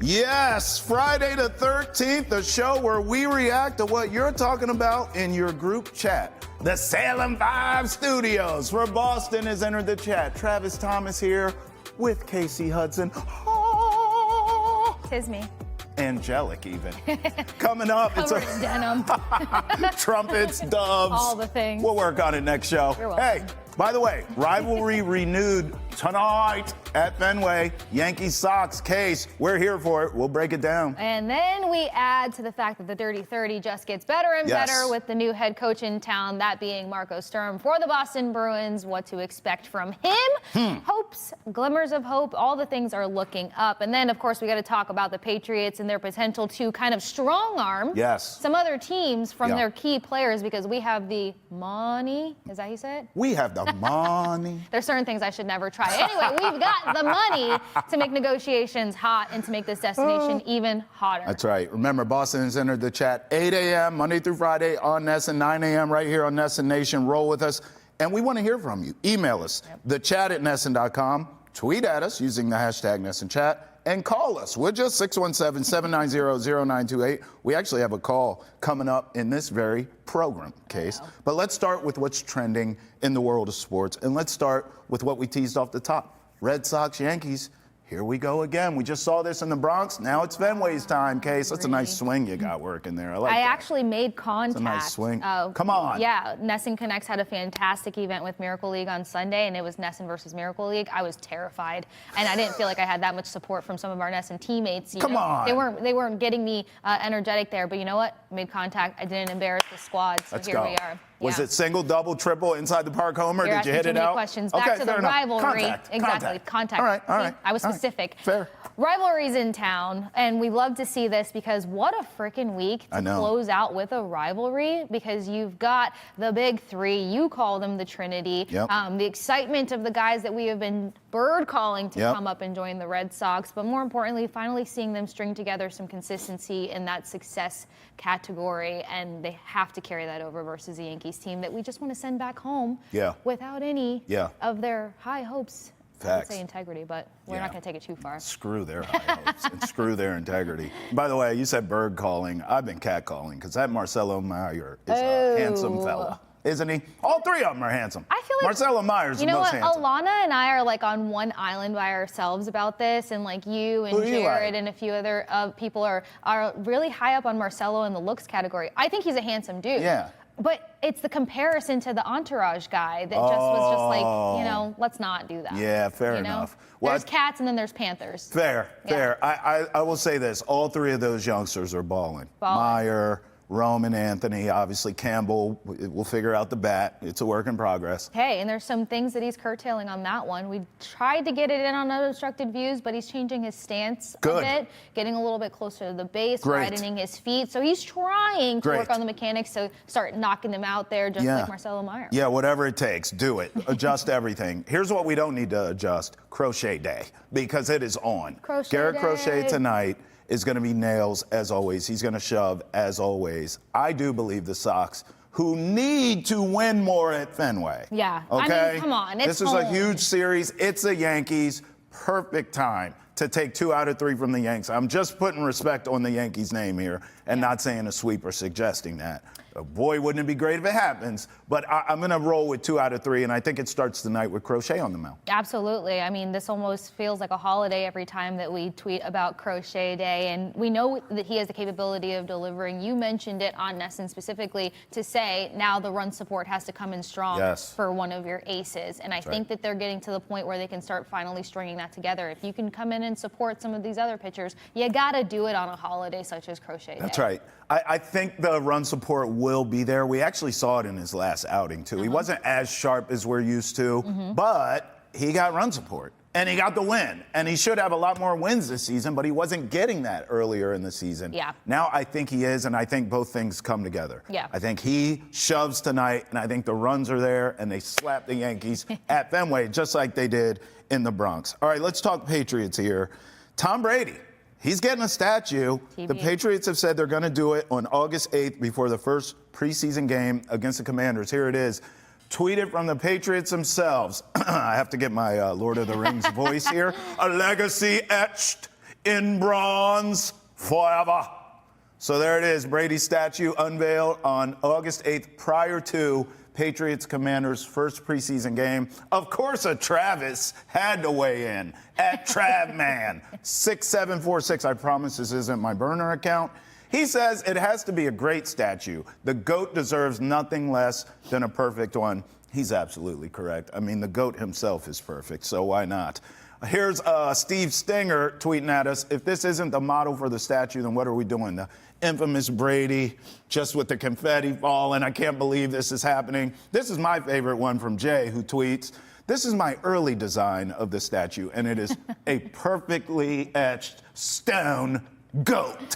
Yes, Friday the 13th, the show where we react to what you're talking about in your group chat. The Salem 5 Studios for Boston has entered the chat. Travis Thomas here with Kasey Hudson. Tis me. Angelic even. Coming up, Covered in denim. Trumpets, doves. All the things. We'll work on it next show. You're welcome. Hey, by the way, rivalry renewed tonight at Fenway. Yankees Sox case. We're here for it. We'll break it down. And then we add to the fact that the Dirty 30 just gets better and better with the new head coach in town, that being Marco Sturm for the Boston Bruins. What to expect from him. Hopes, glimmers of hope, all the things are looking up. And then, of course, we got to talk about the Patriots and their potential to kind of strong arm some other teams from their key players, because we have the money. Is that how you say it? We have the money. There's certain things I should never try. Anyway, we've got the money to make negotiations hot and to make this destination even hotter. That's right. Remember, Boston has entered the chat 8 a.m. Monday through Friday on NESN, 9 a.m. right here on NESN Nation. Roll with us. And we want to hear from you. Email us, thechat@nesn.com. Tweet at us using the hashtag NESNChat. And call us. We're just 617-790-0928. We actually have a call coming up in this very program, Case. But let's start with what's trending in the world of sports. And let's start with what we teased off the top. Red Sox, Yankees. Here we go again. We just saw this in the Bronx. Now it's Fenway's time, Case. That's a nice swing you got working there. I like that. I actually made contact. It's a nice swing. Come on. Yeah, NESN Connects had a fantastic event with Miracle League on Sunday, and it was NESN versus Miracle League. I was terrified, and I didn't feel like I had that much support from some of our NESN teammates. Come on. They weren't getting me energetic there, but you know what? I made contact. I didn't embarrass the squad, so here we are. Was it single, double, triple, inside the park homer? Did you hit it out? Questions. Back to the rivalry. Contact. All right. See, I was specific. Fair. Rivalries in town, and we love to see this because what a freaking week to close out with a rivalry, because you've got the big three. You call them the Trinity. The excitement of the guys that we have been bird calling to come up and join the Red Sox, but more importantly, finally seeing them string together some consistency in that success category, and they have to carry that over versus the Yankees team that we just want to send back home without any of their high hopes. I would say integrity, but we're not going to take it too far. Screw their high hopes and screw their integrity. By the way, you said bird calling. I've been cat calling because that Marcelo Meyer is a handsome fella, isn't he? All three of them are handsome. I feel like Marcelo Meyer's the most handsome. Alana and I are like on one island by ourselves about this, and like you and Jared and a few other people are really high up on Marcelo in the looks category. I think he's a handsome dude. Yeah. But it's the comparison to the Entourage guy that just was just like, let's not do that. Yeah, fair enough. Well, there's cats and then there's panthers. Fair. I will say this. All three of those youngsters are balling. Meyer, Roman, Anthony, obviously Campbell. We'll figure out the bat. It's a work in progress. Hey, and there's some things that he's curtailing on that one. We tried to get it in on unobstructed views, but he's changing his stance a bit, getting a little bit closer to the base, widening his feet. So he's trying to work on the mechanics to start knocking them out there, just like Marcelo Meyer. Yeah, whatever it takes, do it. Adjust everything. Here's what we don't need to adjust: Crochet Day, because it is on. Garrett Crochet tonight is going to be nails as always. He's going to shove as always. I do believe the Sox, who need to win more at Fenway. Yeah. Okay? I mean, come on. This is a huge series. It's the Yankees. Perfect time to take 2 out of 3 from the Yanks. I'm just putting respect on the Yankees' name here and not saying a sweep or suggesting that. Boy, wouldn't it be great if it happens, but I'm going to roll with 2 out of 3, and I think it starts tonight with Crochet on the mound. Absolutely. I mean, this almost feels like a holiday every time that we tweet about Crochet Day, and we know that he has the capability of delivering. You mentioned it on NESN specifically to say now the run support has to come in strong for one of your aces, and I think that they're getting to the point where they can start finally stringing that together. If you can come in and support some of these other pitchers, you got to do it on a holiday such as Crochet Day. That's right. I think the run support will be there. We actually saw it in his last outing, too. He wasn't as sharp as we're used to, but he got run support. And he got the win. And he should have a lot more wins this season, but he wasn't getting that earlier in the season. Yeah. Now I think he is, and I think both things come together. Yeah. I think he shoves tonight, and I think the runs are there, and they slap the Yankees at Fenway, just like they did in the Bronx. All right, let's talk Patriots here. Tom Brady. He's getting a statue. The Patriots have said they're going to do it on August 8th before the first preseason game against the Commanders. Here it is. Tweeted from the Patriots themselves. I have to get my Lord of the Rings voice here. A legacy etched in bronze forever. So there it is, Brady's statue unveiled on August 8th prior to Patriots Commanders' first preseason game. Of course, a Travis had to weigh in at Travman 6746. I promise this isn't my burner account. He says it has to be a great statue. The GOAT deserves nothing less than a perfect one. He's absolutely correct. I mean, the GOAT himself is perfect, so why not? Here's Steve Stinger tweeting at us, if this isn't the model for the statue, then what are we doing? The infamous Brady, just with the confetti falling. I can't believe this is happening. This is my favorite one from Jay, who tweets, this is my early design of the statue, and it is a perfectly etched stone GOAT.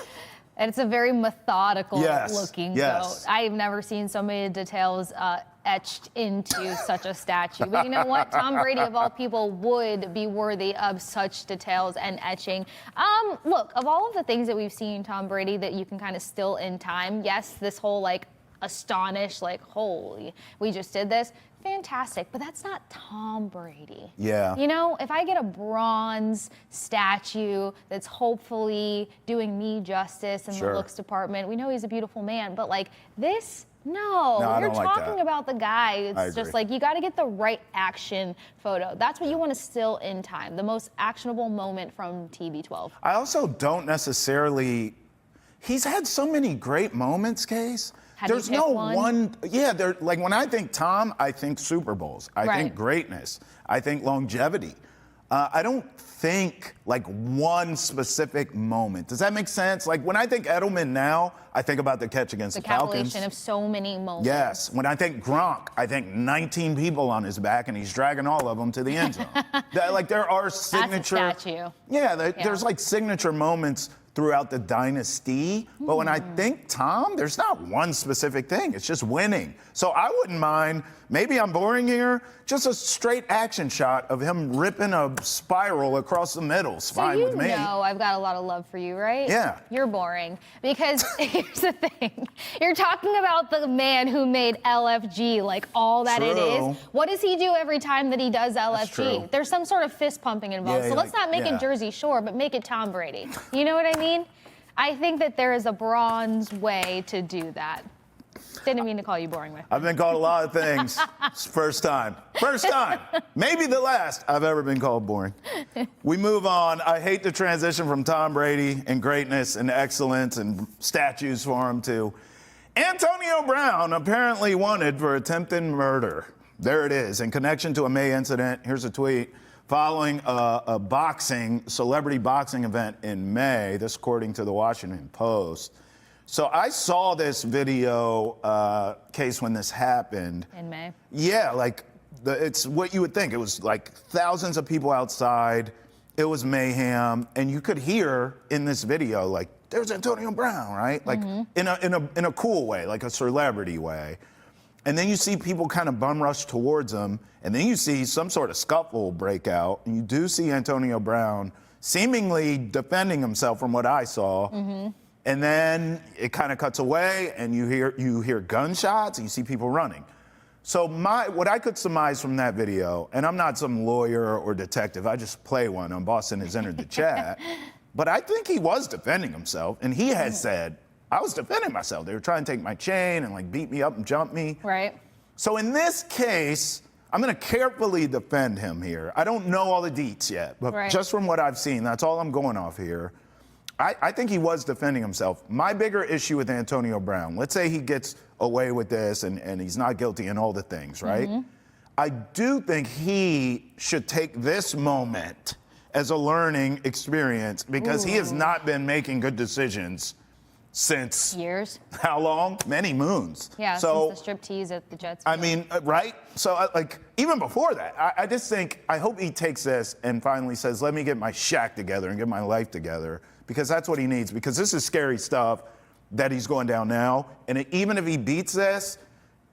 And it's a very methodical looking goat. I've never seen so many details etched into such a statue. But you know what? Tom Brady, of all people, would be worthy of such details and etching. Look, of all of the things that we've seen Tom Brady that you can kind of still in time, yes, this whole like astonished, like, holy, we just did this. Fantastic, but that's not Tom Brady. Yeah. You know, if I get a bronze statue that's hopefully doing me justice in the looks department, we know he's a beautiful man, but like this, no you're talking about the guy. It's just like you got to get the right action photo. That's what you want to still in time, the most actionable moment from TB12. I also don't necessarily, he's had so many great moments, Case. There's no one. Yeah, like when I think Tom, I think Super Bowls. I think greatness. I think longevity. I don't think like one specific moment. Does that make sense? Like when I think Edelman now, I think about the catch against the Falcons. The compilation of so many moments. Yes. When I think Gronk, I think 19 people on his back and he's dragging all of them to the end zone. Like there are signature. That's a statue. Yeah, there's like signature moments throughout the dynasty. But when I think Tom, there's not one specific thing. It's just winning. So I wouldn't mind, maybe I'm boring here, just a straight action shot of him ripping a spiral across the middle. It's fine with me. So you know I've got a lot of love for you, right? Yeah. You're boring. Because here's the thing. You're talking about the man who made LFG like all that it is. What does he do every time that he does LFG? There's some sort of fist pumping involved. So let's not make it Jersey Shore, but make it Tom Brady. You know what I mean? I think that there is a bronze way to do that. Didn't mean to call you boring. I've been called a lot of things. It's first time. First time. Maybe the last I've ever been called boring. We move on. I hate the transition from Tom Brady and greatness and excellence and statues for him to Antonio Brown, apparently wanted for attempted murder. There it is. In connection to a May incident, here's a tweet. Following a celebrity boxing event in May, this according to the Washington Post. So I saw this video Case when this happened. In May? Yeah, like it's what you would think. It was like thousands of people outside. It was mayhem, and you could hear in this video like, "There's Antonio Brown," right? Like in a cool way, like a celebrity way. And then you see people kind of bum rush towards him, and then you see some sort of scuffle break out, and you do see Antonio Brown seemingly defending himself from what I saw. And then it kind of cuts away, and you hear gunshots, and you see people running. So what I could surmise from that video, and I'm not some lawyer or detective, I just play one on Boston Has Entered the Chat, but I think he was defending himself, and he had said, I was defending myself. They were trying to take my chain and like beat me up and jump me. Right. So in this case, I'm going to carefully defend him here. I don't know all the deets yet, but just from what I've seen, that's all I'm going off here. I think he was defending himself. My bigger issue with Antonio Brown, let's say he gets away with this and he's not guilty in all the things, right? I do think he should take this moment as a learning experience because he has not been making good decisions since years. How long? Many moons. Yeah, so, since the striptease at the Jets. I mean, right? So, like, even before that, I just think, I hope he takes this and finally says, let me get my shack together and get my life together, because that's what he needs, because this is scary stuff that he's going down now. And even if he beats this,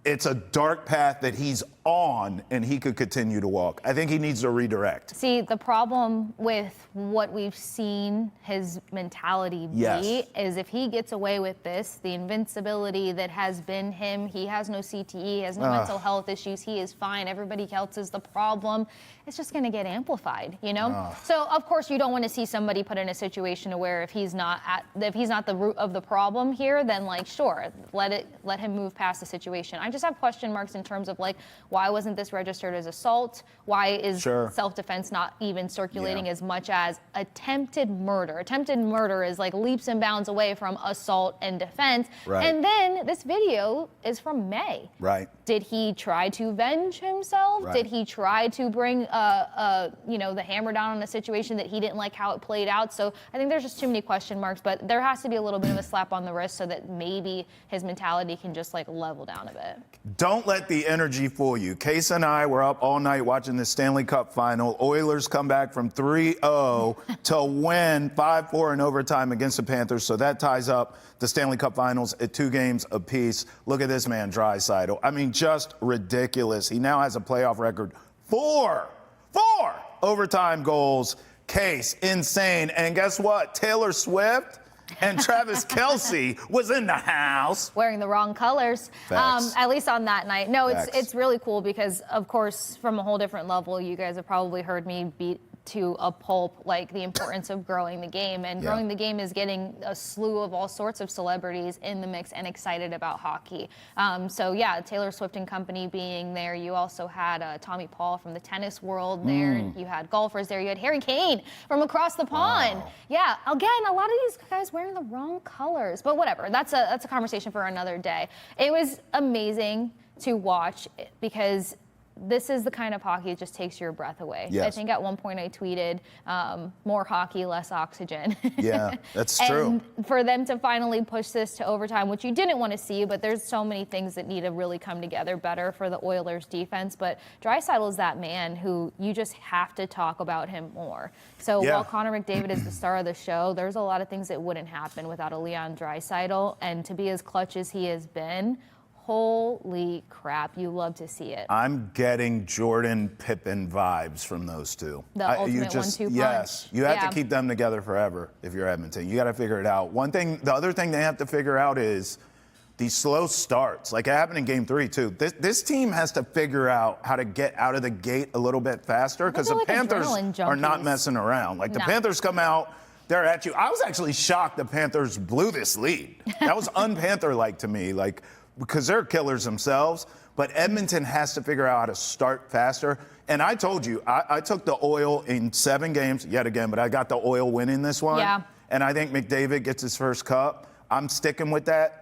it's a dark path that he's on and he could continue to walk. I think he needs to redirect. See, the problem with what we've seen his mentality be is if he gets away with this, the invincibility that has been him, he has no CTE, he has no mental health issues, he is fine, everybody else is the problem, it's just going to get amplified, you know? So, of course, you don't want to see somebody put in a situation where if he's not the root of the problem here, then, like, sure, let him move past the situation. I just have question marks in terms of, like, why wasn't this registered as assault? Why is self-defense not even circulating as much as attempted murder? Attempted murder is, like, leaps and bounds away from assault and defense. Right. And then this video is from May. Right. Did he try to avenge himself? Right. Did he try to bring, the hammer down on a situation that he didn't like how it played out? So I think there's just too many question marks, but there has to be a little bit of a slap on the wrist so that maybe his mentality can just, like, level down a bit. Don't let the energy fool you. Case and I were up all night watching the Stanley Cup final. Oilers come back from 3-0 to win 5-4 in overtime against the Panthers. So that ties up the Stanley Cup finals at 2 games apiece. Look at this man, Draisaitl. I mean, just ridiculous. He now has a playoff record. 4 overtime goals. Case, insane. And guess what? Taylor Swift and Travis Kelce was in the house. Wearing the wrong colors, at least on that night. No, it's really cool because, of course, from a whole different level, you guys have probably heard me beat to a pulp, like the importance of growing the game. And growing the game is getting a slew of all sorts of celebrities in the mix and excited about hockey. Taylor Swift and company being there. You also had Tommy Paul from the tennis world there. You had golfers there. You had Harry Kane from across the pond. Wow. Yeah, again, a lot of these guys wearing the wrong colors. But whatever, that's a conversation for another day. It was amazing to watch because this is the kind of hockey that just takes your breath away. Yes. I think at one point I tweeted, more hockey, less oxygen. Yeah, that's true. And for them to finally push this to overtime, which you didn't want to see, but there's so many things that need to really come together better for the Oilers defense. But Draisaitl is that man who you just have to talk about him more. So while Connor McDavid is the star of the show, there's a lot of things that wouldn't happen without a Leon Draisaitl. And to be as clutch as he has been, holy crap, you love to see it. I'm getting Jordan Pippen vibes from those two. The ultimate 1-2 punch. Yes, you have to keep them together forever if you're Edmonton. You got to figure it out. The other thing they have to figure out is these slow starts. Like it happened in Game 3 too. This team has to figure out how to get out of the gate a little bit faster because the Panthers are not messing around. Like the Panthers come out, they're at you. I was actually shocked the Panthers blew this lead. That was un-Panther-like to me. Like, because they're killers themselves, but Edmonton has to figure out how to start faster. And I told you, I took the Oil in 7 games, yet again, but I got the Oil winning this one. Yeah. And I think McDavid gets his first cup. I'm sticking with that.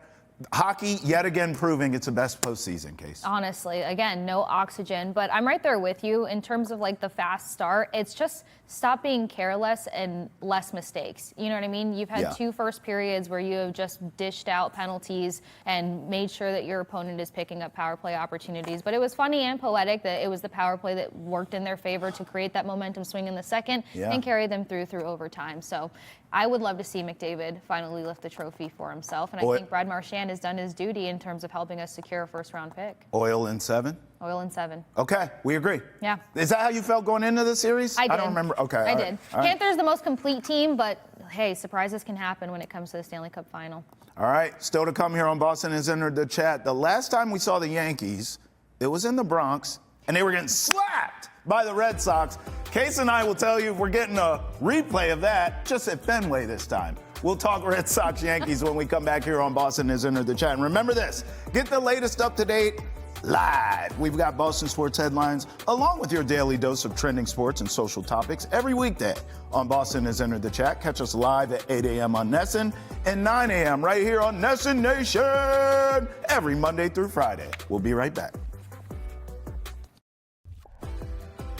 Hockey, yet again, proving it's the best postseason case. Honestly, again, no oxygen, but I'm right there with you in terms of like the fast start. It's just stop being careless and less mistakes. You know what I mean? You've had 2 first periods where you have just dished out penalties and made sure that your opponent is picking up power play opportunities. But it was funny and poetic that it was the power play that worked in their favor to create that momentum swing in the second and carry them through overtime. So I would love to see McDavid finally lift the trophy for himself. And I think Brad Marchand has done his duty in terms of helping us secure a first-round pick. Oil in 7? Oil in 7. Okay, we agree. Yeah. Is that how you felt going into the series? I did. I don't remember. Okay. I did. All right. Panthers the most complete team, but hey, surprises can happen when it comes to the Stanley Cup final. All right, still to come here on Boston has entered the chat. The last time we saw the Yankees, it was in the Bronx, and they were getting slapped by the Red Sox. Case and I will tell you if we're getting a replay of that, just at Fenway this time. We'll talk Red Sox Yankees when we come back here on Boston has entered the chat. And remember this, get the latest up to date live. We've got Boston sports headlines along with your daily dose of trending sports and social topics every weekday on Boston has entered the chat. Catch us live at 8 a.m. on Nesson and 9 a.m. right here on Nesson Nation every Monday through Friday. We'll be right back.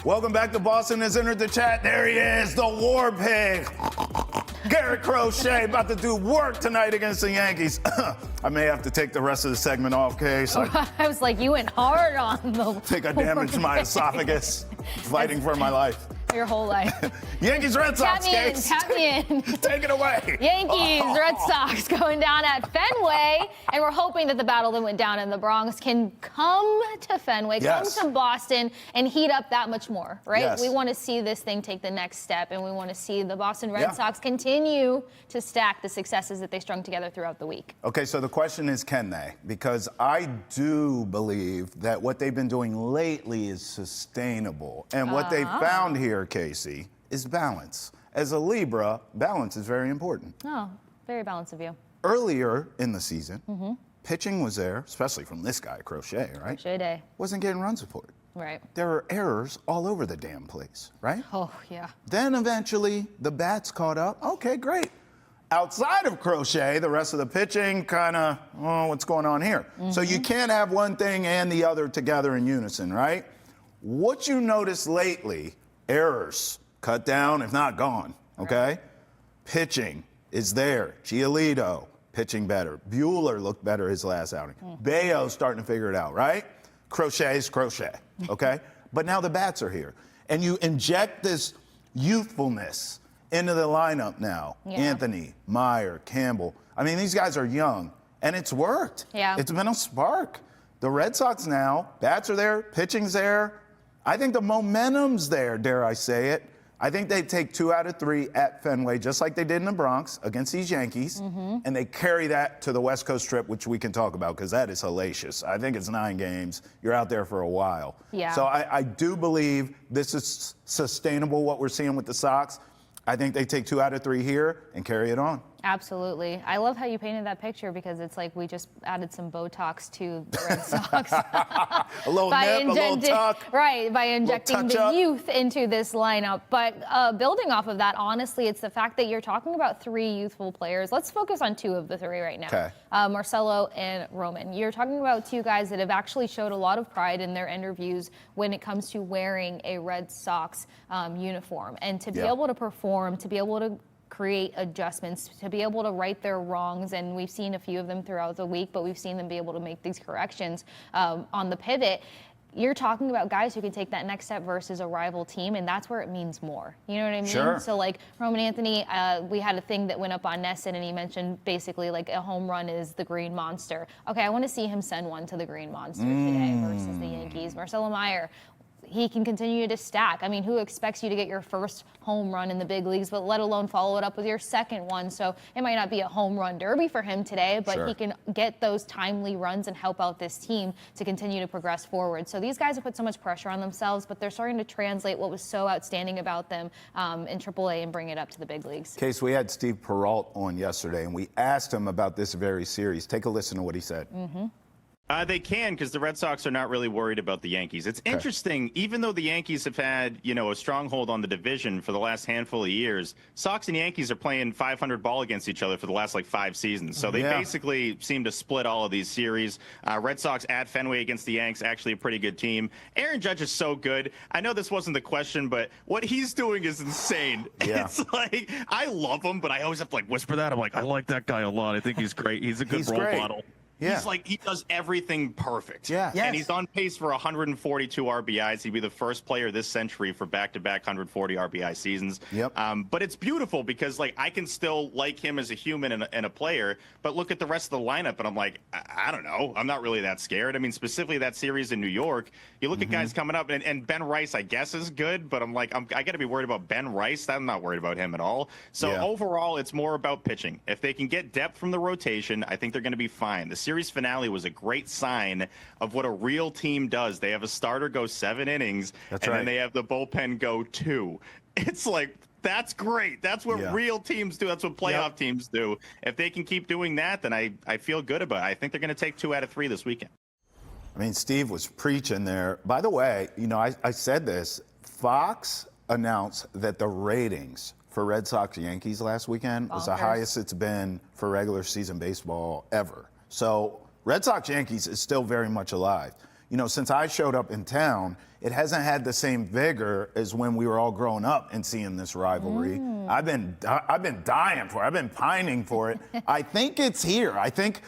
Welcome back to Boston has entered the chat. There he is, the War Pig. Garrett Crochet about to do work tonight against the Yankees. I may have to take the rest of the segment off, Case. I was like, you went hard on the think I damaged my esophagus fighting for my life. your whole life. Yankees Red Sox. Tap me in. Take it away. Yankees Red Sox going down at Fenway, and we're hoping that the battle that went down in the Bronx can come to Fenway, come to Boston, and heat up that much more, right? Yes. We want to see this thing take the next step, and we want to see the Boston Red Sox continue to stack the successes that they strung together throughout the week. Okay, so the question is, can they? Because I do believe that what they've been doing lately is sustainable. And what they found here, Kasey, is balance. As a Libra, balance is very important. Oh, very balanced of you. Earlier in the season, pitching was there, especially from this guy, Crochet, right? Crochet day. Wasn't getting run support. Right. There were errors all over the damn place, right? Oh, yeah. Then eventually the bats caught up. Okay, great. Outside of Crochet, the rest of the pitching kind of, what's going on here? So you can't have one thing and the other together in unison, right? What you noticed lately, errors, cut down, if not gone, okay? Right. Pitching is there. Giolito, pitching better. Buehler looked better his last outing. Bayo's starting to figure it out, right? Crochet's crochet, okay? But now the bats are here. And you inject this youthfulness into the lineup now. Anthony, Meyer, Campbell. I mean, these guys are young, and it's worked. Yeah. It's been a spark. The Red Sox now, bats are there, pitching's there. I think the momentum's there, dare I say it. I think they take 2 out of 3 at Fenway, just like they did in the Bronx against these Yankees, and they carry that to the West Coast trip, which we can talk about because that is hellacious. I think it's 9 games. You're out there for a while. Yeah. So I do believe this is sustainable, what we're seeing with the Sox. I think they take 2 out of 3 here and carry it on. Absolutely. I love how you painted that picture because it's like we just added some Botox to the Red Sox. A little nip, a little tuck. Right, by injecting the up. youth into this lineup. But building off of that, honestly, it's the fact that you're talking about 3 youthful players. Let's focus on 2 of the 3 right now. Okay. Marcelo and Roman. You're talking about 2 guys that have actually showed a lot of pride in their interviews when it comes to wearing a Red Sox uniform. And to be able to perform, to be able to create adjustments, to be able to right their wrongs, and we've seen a few of them throughout the week, but we've seen them be able to make these corrections on the pivot. You're talking about guys who can take that next step versus a rival team, and that's where it means more. You know what I mean? Sure. So, like, Roman Anthony, we had a thing that went up on Nesson, and he mentioned basically, like, a home run is the Green Monster. Okay, I want to see him send one to the Green Monster today versus the Yankees. Marcelo Meyer, he can continue to stack. I mean, who expects you to get your first home run in the big leagues, but let alone follow it up with your second one? So it might not be a home run derby for him today, but he can get those timely runs and help out this team to continue to progress forward. So these guys have put so much pressure on themselves, but they're starting to translate what was so outstanding about them in AAA and bring it up to the big leagues. Case, we had Steve Peralt on yesterday, and we asked him about this very series. Take a listen to what he said. They can, because the Red Sox are not really worried about the Yankees. It's interesting, even though the Yankees have had, a stronghold on the division for the last handful of years, Sox and Yankees are playing 500 ball against each other for the last, 5 seasons. So they basically seem to split all of these series. Red Sox at Fenway against the Yanks, actually a pretty good team. Aaron Judge is so good. I know this wasn't the question, but what he's doing is insane. Yeah. It's like, I love him, but I always have to, whisper that. I'm like, I like that guy a lot. I think he's great. He's a good role model. Yeah. He's he does everything perfect. Yeah. And he's on pace for 142 RBIs. He'd be the first player this century for back-to-back 140 RBI seasons. Yep. But it's beautiful because, I can still like him as a human and a player, but look at the rest of the lineup, and I'm like, I don't know. I'm not really that scared. I mean, specifically that series in New York, you look at guys coming up, and Ben Rice, I guess, is good, but I'm like, I got to be worried about Ben Rice. I'm not worried about him at all. So overall, it's more about pitching. If they can get depth from the rotation, I think they're going to be fine. The series finale was a great sign of what a real team does. They have a starter go 7 innings, then they have the bullpen go 2. It's that's great. That's what real teams do. That's what playoff teams do. If they can keep doing that, then I feel good about it. I think they're going to take 2 out of 3 this weekend. I mean, Steve was preaching there. By the way, I said this. Fox announced that the ratings for Red Sox Yankees last weekend was the highest it's been for regular season baseball ever. So Red Sox Yankees is still very much alive. Since I showed up in town, it hasn't had the same vigor as when we were all growing up and seeing this rivalry. I've been dying for it. I've been pining for it. I think it's here. I think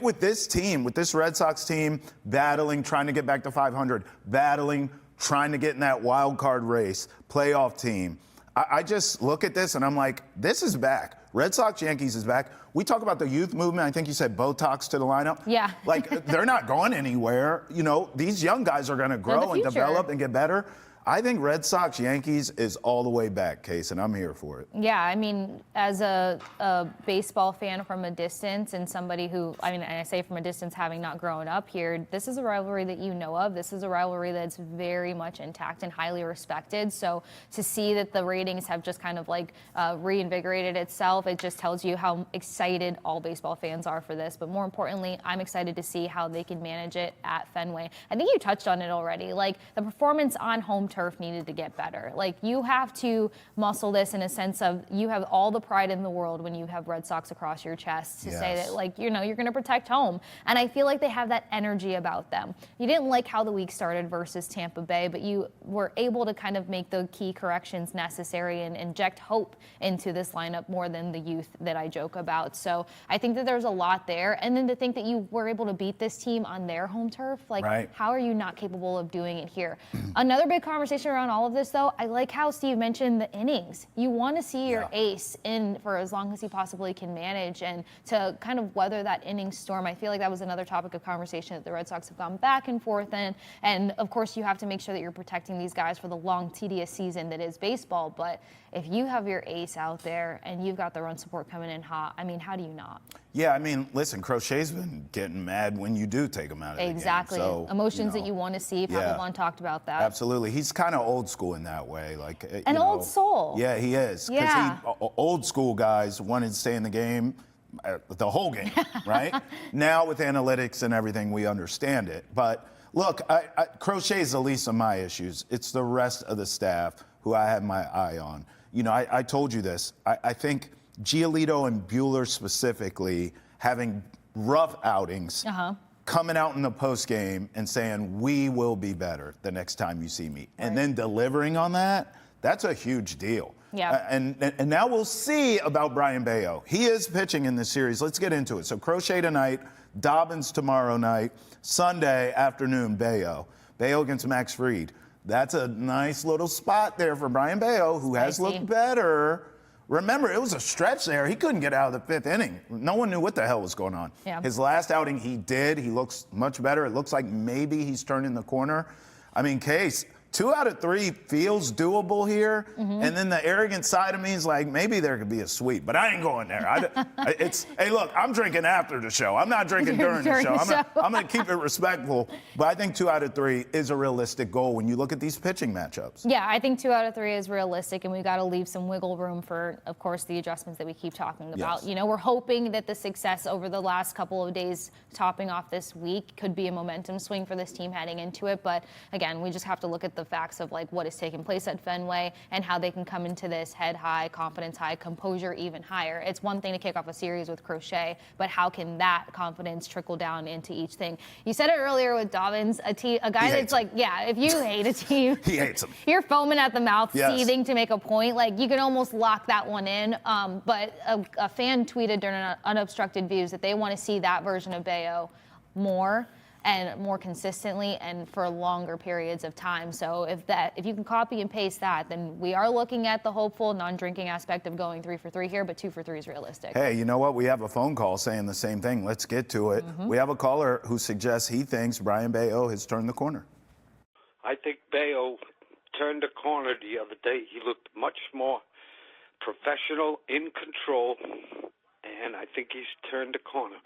with this team, with this Red Sox team battling, trying to get back to 500, battling, trying to get in that wild card race, playoff team. I just look at this and I'm like, this is back. Red Sox, Yankees is back. We talk about the youth movement. I think you said Botox to the lineup. Yeah. Like, they're not going anywhere. You know, these young guys are going to grow and develop and get better. I think Red Sox, Yankees is all the way back, Case, and I'm here for it. Yeah, I mean, as a baseball fan from a distance and somebody who, I mean, and I say from a distance having not grown up here, this is a rivalry that you know of. This is a rivalry that's very much intact and highly respected. So to see that the ratings have just kind of like reinvigorated itself, it just tells you how excited all baseball fans are for this. But more importantly, I'm excited to see how they can manage it at Fenway. I think you touched on it already. Like, the performance on home turf needed to get better. Like, you have to muscle this in a sense of you have all the pride in the world when you have Red Sox across your chest to say that, like, you know, you're going to protect home. And I feel like they have that energy about them. You didn't like how the week started versus Tampa Bay, but you were able to kind of make the key corrections necessary and inject hope into this lineup more than the youth that I joke about. So I think that there's a lot there. And then to think that you were able to beat this team on their home turf, like, how are you not capable of doing it here? Another big conversation around all of this, though, I like how Steve mentioned the innings. You want to see your ace in for as long as he possibly can manage, and to kind of weather that inning storm. I feel like that was another topic of conversation that the Red Sox have gone back and forth in. And of course, you have to make sure that you're protecting these guys for the long, tedious season that is baseball. But if you have your ace out there and you've got the run support coming in hot, I mean, how do you not? Yeah, I mean, listen, Crochet's been getting mad when you do take him out of the game. Exactly. So, emotions that you want to see. Papelbon talked about that. Absolutely. He's kind of old school in that way. Like, an old soul. Yeah, he is. Because old school guys wanted to stay in the game the whole game, right? Now with analytics and everything, we understand it. But look, Crochet is the least of my issues. It's the rest of the staff who I have my eye on. You know, I told you this. I think Giolito and Buehler specifically having rough outings, coming out in the post game and saying, we will be better the next time you see me. And then delivering on that, that's a huge deal. Yeah. And now we'll see about Brian Bayo. He is pitching in this series. Let's get into it. So Crochet tonight, Dobbins tomorrow night, Sunday afternoon, Bayo. Bayo against Max Fried. That's a nice little spot there for Brian Bayo, who has looked better. Remember, it was a stretch there. He couldn't get out of the fifth inning. No one knew what the hell was going on. Yeah. His last outing, he did. He looks much better. It looks like maybe he's turning the corner. I mean, Case, 2 out of 3 feels doable here. And then the arrogant side of me is like, maybe there could be a sweep, but I ain't going there. Hey, look, I'm drinking after the show. I'm not drinking during the show. I'm going to keep it respectful. But I think 2 out of 3 is a realistic goal when you look at these pitching matchups. Yeah, I think 2 out of 3 is realistic, and we got to leave some wiggle room for, of course, the adjustments that we keep talking about. You know, we're hoping that the success over the last couple of days, topping off this week, could be a momentum swing for this team heading into it. But again, we just have to look at the facts of like what is taking place at Fenway and how they can come into this head high, confidence high, composure even higher. It's one thing to kick off a series with Crochet, but how can that confidence trickle down into each thing? You said it earlier with Dobbins, a guy that's like, if you hate a team, he hates them. You're foaming at the mouth, seething to make a point. Like, you can almost lock that one in. But a fan tweeted during Unobstructed Views that they want to see that version of Bayo more and more consistently and for longer periods of time. So if you can copy and paste that, then we are looking at the hopeful non-drinking aspect of going 3 for 3 here, but 2 for 3 is realistic. Hey, you know what? We have a phone call saying the same thing. Let's get to it. We have a caller who suggests he thinks Brian Bayo has turned the corner. I think Bayo turned the corner the other day. He looked much more professional, in control, and I think he's turned the corner.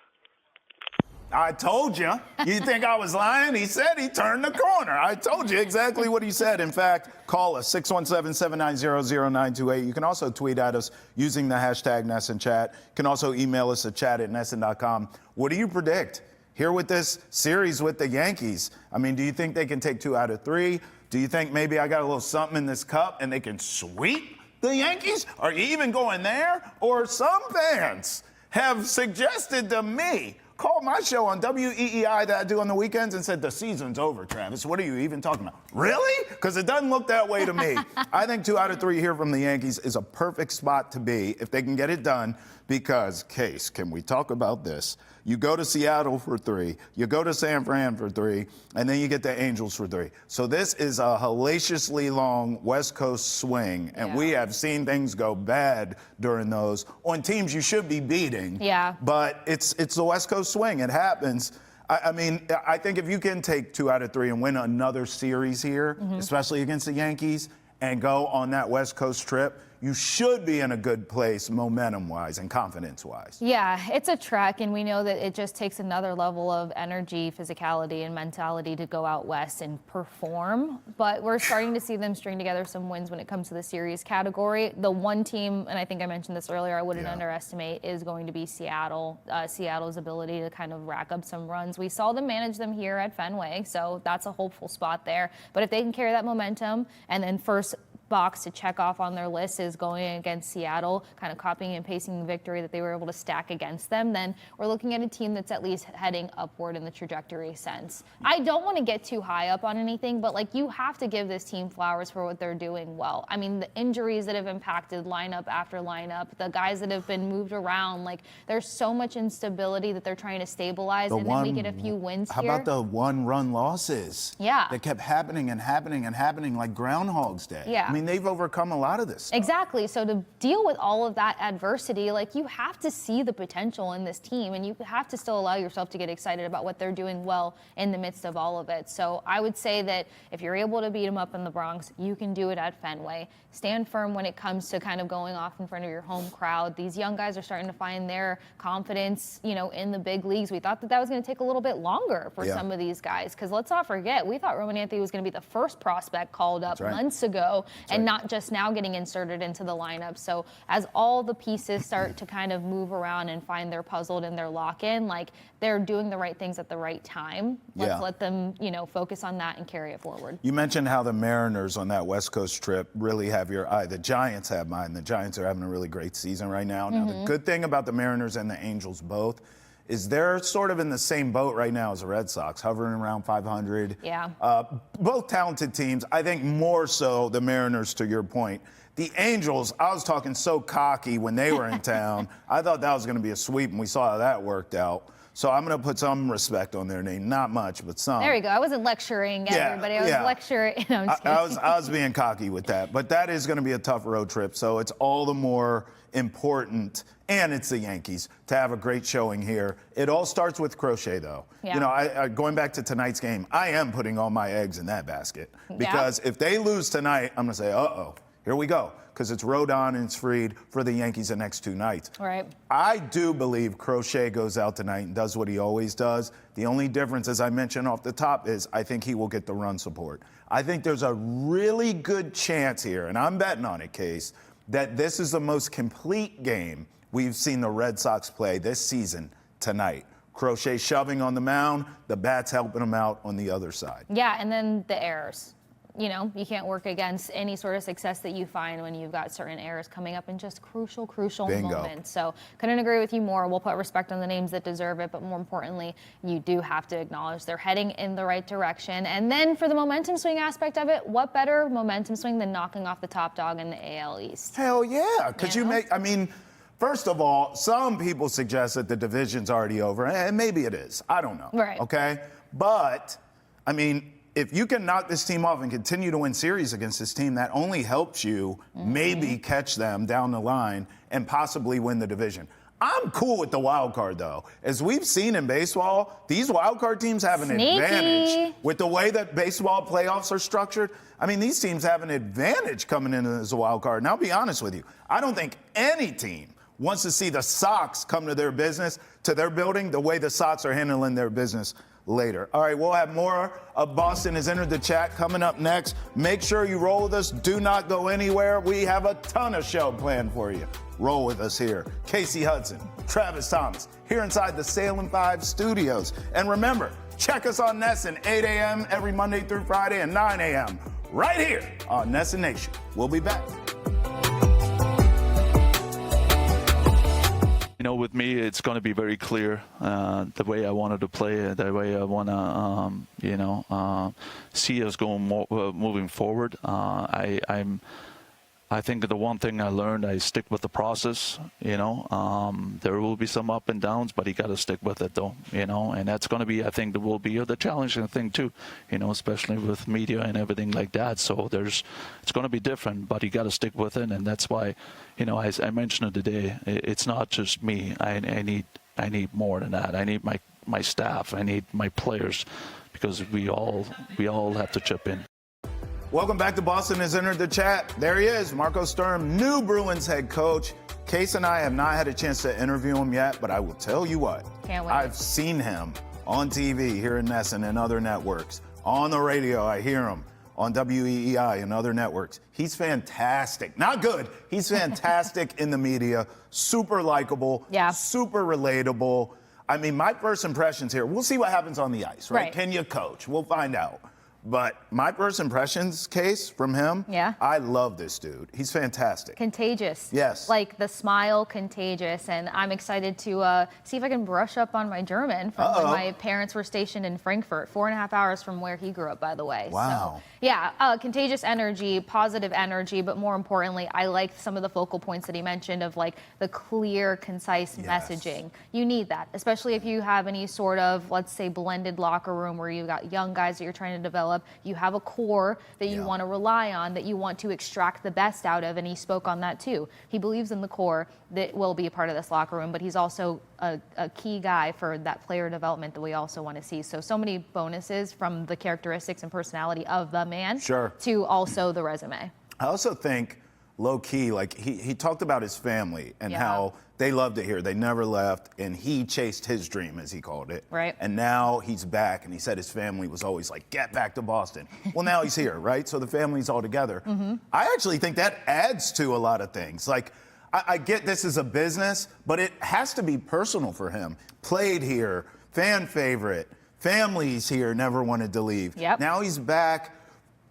I told you. You think I was lying? He said he turned the corner. I told you exactly what he said. In fact, call us, 617-790-0928. You can also tweet at us using the hashtag NESSNChat. You can also email us at chat@nesson.com. What do you predict here with this series with the Yankees? I mean, do you think they can take 2 out of 3? Do you think maybe I got a little something in this cup and they can sweep the Yankees? Are you even going there? Or some fans have suggested to me called my show on WEEI that I do on the weekends and said, the season's over, Travis. What are you even talking about? Really? Because it doesn't look that way to me. I think 2 out of 3 here from the Yankees is a perfect spot to be if they can get it done. Because, Case, can we talk about this? You go to Seattle for 3, you go to San Fran for 3, and then you get the Angels for 3. So this is a hellaciously long West Coast swing, and we have seen things go bad during those on teams you should be beating. Yeah. But it's the West Coast swing. It happens. I mean, I think if you can take 2 out of 3 and win another series here, especially against the Yankees, and go on that West Coast trip, you should be in a good place momentum-wise and confidence-wise. Yeah, it's a trek, and we know that it just takes another level of energy, physicality, and mentality to go out west and perform. But we're starting to see them string together some wins when it comes to the series category. The one team, and I think I mentioned this earlier, I wouldn't underestimate, is going to be Seattle. Seattle's ability to kind of rack up some runs. We saw them manage them here at Fenway, so that's a hopeful spot there. But if they can carry that momentum, and then first box to check off on their list is going against Seattle, kind of copying and pasting the victory that they were able to stack against them, then we're looking at a team that's at least heading upward in the trajectory sense. I don't want to get too high up on anything, but like, you have to give this team flowers for what they're doing well. I mean, the injuries that have impacted lineup after lineup, the guys that have been moved around, like, there's so much instability that they're trying to stabilize, and then we get a few wins here. How about the 1-run losses? Yeah. That kept happening and happening and happening like Groundhog's Day. Yeah. I mean, they've overcome a lot of this stuff. Exactly. So to deal with all of that adversity, like, you have to see the potential in this team, and you have to still allow yourself to get excited about what they're doing well in the midst of all of it. So I would say that if you're able to beat them up in the Bronx, you can do it at Fenway. Stand firm when it comes to kind of going off in front of your home crowd. These young guys are starting to find their confidence, you know, in the big leagues. We thought that that was going to take a little bit longer for some of these guys, because let's not forget, we thought Roman Anthony was going to be the first prospect called up months ago, and not just now getting inserted into the lineup. So as all the pieces start to kind of move around and find their puzzled and their lock-in, like, they're doing the right things at the right time. Let's let them, you know, focus on that and carry it forward. You mentioned how the Mariners on that West Coast trip really have your eye. The Giants have mine. The Giants are having a really great season right now. Now, the good thing about the Mariners and the Angels both is they're sort of in the same boat right now as the Red Sox, hovering around 500. Yeah. Both talented teams. I think more so the Mariners, to your point. The Angels, I was talking so cocky when they were in town. I thought that was going to be a sweep, and we saw how that worked out. So I'm going to put some respect on their name. Not much, but some. There you go. I wasn't lecturing everybody. I was lecturing. No, I'm just kidding. I was being cocky with that. But that is going to be a tough road trip. So it's all the more important, and it's the Yankees, to have a great showing here. It all starts with Crochet, though. Yeah. You know, going back to tonight's game, I am putting all my eggs in that basket. Because if they lose tonight, I'm going to say, uh-oh, here we go. Because it's Rodon and it's Fried for the Yankees the next 2 nights. Right. I do believe Crochet goes out tonight and does what he always does. The only difference, as I mentioned off the top, is I think he will get the run support. I think there's a really good chance here, and I'm betting on it, Case, that this is the most complete game we've seen the Red Sox play this season tonight. Crochet shoving on the mound, the bats helping him out on the other side. Yeah, and then the errors. You know, you can't work against any sort of success that you find when you've got certain errors coming up in just crucial moments. So couldn't agree with you more. We'll put respect on the names that deserve it, but more importantly, you do have to acknowledge they're heading in the right direction. And then for the momentum swing aspect of it, what better momentum swing than knocking off the top dog in the AL East? Hell yeah, because I mean, first of all, some people suggest that the division's already over, and maybe it is. I don't know. Right. Okay? But, I mean, if you can knock this team off and continue to win series against this team, that only helps you maybe catch them down the line and possibly win the division. I'm cool with the wild card, though. As we've seen in baseball, these wild card teams have an advantage with the way that baseball playoffs are structured. I mean, these teams have an advantage coming in as a wild card. And I'll be honest with you, I don't think any team wants to see the Sox come to their business, to their building, the way the Sox are handling their business later. All right, we'll have more of Boston has entered the chat coming up next. Make sure you roll with us. Do not go anywhere. We have a ton of show planned for you. Roll with us here. Kasey Hudson, Travis Thomas, here inside the Salem 5 studios. And remember, check us on NESN 8 a.m. every Monday through Friday and 9 a.m. right here on NESN Nation. We'll be back. You know, with with me, it's going to be very clear the way I wanted to play, the way I want to, see us moving forward. I think the one thing I learned, I stick with the process. There will be some up and downs, but you got to stick with it, though. And that's going to be, I think, that will be the challenging thing too. Especially with media and everything like that. So it's going to be different, but you got to stick with it, and that's why, as I mentioned it today, it's not just me. I need more than that. I need my staff. I need my players, because we all have to chip in. Welcome back to Boston has entered the chat. There he is, Marco Sturm, new Bruins head coach. Case and I have not had a chance to interview him yet, but I will tell you what. Can't wait. I've seen him on TV here in Nesson and other networks. On the radio, I hear him on WEEI and other networks. He's fantastic. Not good. He's fantastic in the media. Super likable. Yeah. Super relatable. I mean, my first impressions here, we'll see what happens on the ice, right? Can you coach? We'll find out. But my first impressions, Case, from him, I love this dude. He's fantastic. Contagious. Yes. Like the smile, contagious. And I'm excited to see if I can brush up on my German from when my parents were stationed in Frankfurt, 4.5 hours from where he grew up, by the way. Wow. So, yeah, contagious energy, positive energy, but more importantly, I like some of the focal points that he mentioned of like the clear, concise messaging. You need that, especially if you have any sort of, let's say, blended locker room where you've got young guys that you're trying to develop. You have a core that you want to rely on, that you want to extract the best out of, and he spoke on that too. He believes in the core that will be a part of this locker room, but he's also a key guy for that player development that we also want to see. So many bonuses from the characteristics and personality of the man to also the resume. I also think, low-key, like he talked about his family and how they loved it here. They never left, and he chased his dream, as he called it. Right. And now he's back, and he said his family was always like, get back to Boston. Well, now he's here, right? So the family's all together. I actually think that adds to a lot of things. Like, I get this is a business, but it has to be personal for him. Played here, fan favorite, family's here, never wanted to leave. Now he's back.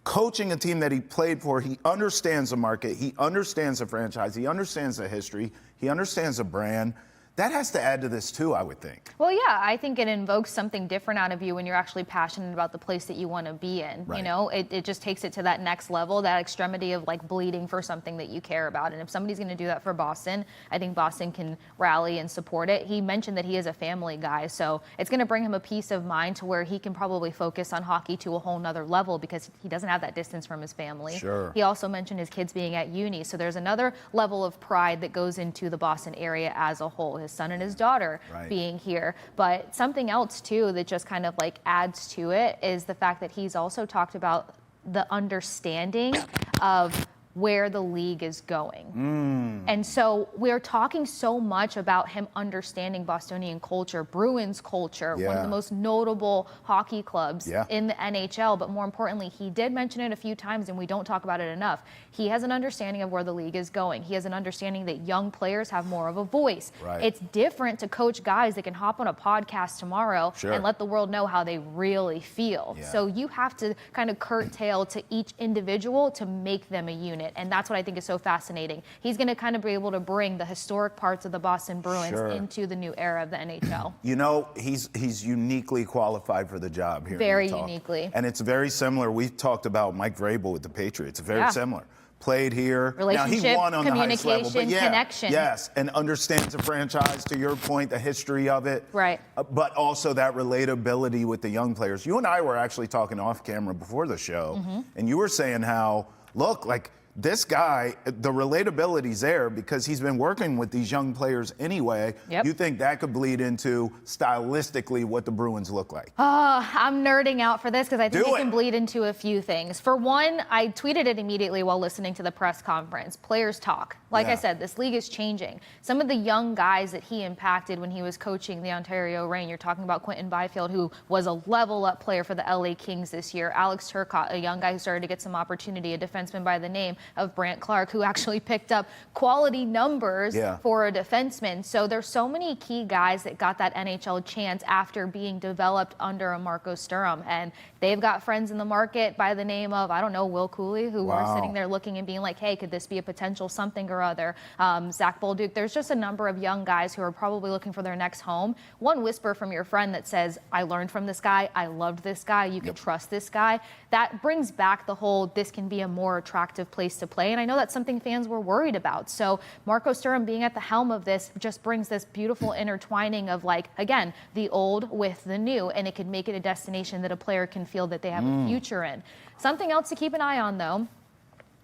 Coaching a team that he played for, he understands the market, he understands the franchise, he understands the history, he understands the brand. That has to add to this too, I would think. Well, yeah, I think it invokes something different out of you when you're actually passionate about the place that you want to be in. Right. It just takes it to that next level, that extremity of like bleeding for something that you care about. And if somebody's going to do that for Boston, I think Boston can rally and support it. He mentioned that he is a family guy, so it's going to bring him a peace of mind to where he can probably focus on hockey to a whole nother level because he doesn't have that distance from his family. Sure. He also mentioned his kids being at uni, so there's another level of pride that goes into the Boston area as a whole. His son and his daughter being here. But something else too that just kind of like adds to it is the fact that he's also talked about the understanding of where the league is going. And so we're talking so much about him understanding Bostonian culture, Bruins culture, one of the most notable hockey clubs in the NHL. But more importantly, he did mention it a few times and we don't talk about it enough. He has an understanding of where the league is going. He has an understanding that young players have more of a voice. It's different to coach guys that can hop on a podcast tomorrow and let the world know how they really feel. So you have to kind of curtail to each individual to make them a unit. And that's what I think is so fascinating. He's going to kind of be able to bring the historic parts of the Boston Bruins into the new era of the NHL. He's uniquely qualified for the job here. Very uniquely. And it's very similar. We've talked about Mike Vrabel with the Patriots. Very similar. Played here. Relationship, now, he won on the highest level, but connection. Yes, and understands the franchise, to your point, the history of it. Right. But also that relatability with the young players. You and I were actually talking off camera before the show, and you were saying how, look, like, this guy, the relatability's there because he's been working with these young players anyway. You think that could bleed into stylistically what the Bruins look like? I'm nerding out for this because I think it can bleed into a few things. For one, I tweeted it immediately while listening to the press conference. Players talk. Like I said, this league is changing. Some of the young guys that he impacted when he was coaching the Ontario Reign, you're talking about Quentin Byfield, who was a level-up player for the LA Kings this year. Alex Turcotte, a young guy who started to get some opportunity, a defenseman by the name of Brant Clark, who actually picked up quality numbers for a defenseman. So there's so many key guys that got that NHL chance after being developed under a Marco Sturm. And they've got friends in the market by the name of, I don't know, Will Cooley, who are sitting there looking and being like, hey, could this be a potential something or other? Zach Bolduc. There's just a number of young guys who are probably looking for their next home. One whisper from your friend that says, I learned from this guy, I loved this guy, you can trust this guy. That brings back the whole, this can be a more attractive place to play. And I know that's something fans were worried about. So Marco Sturm being at the helm of this just brings this beautiful intertwining of, like, again, the old with the new, and it could make it a destination that a player can feel that they have a future in. Something else to keep an eye on, though,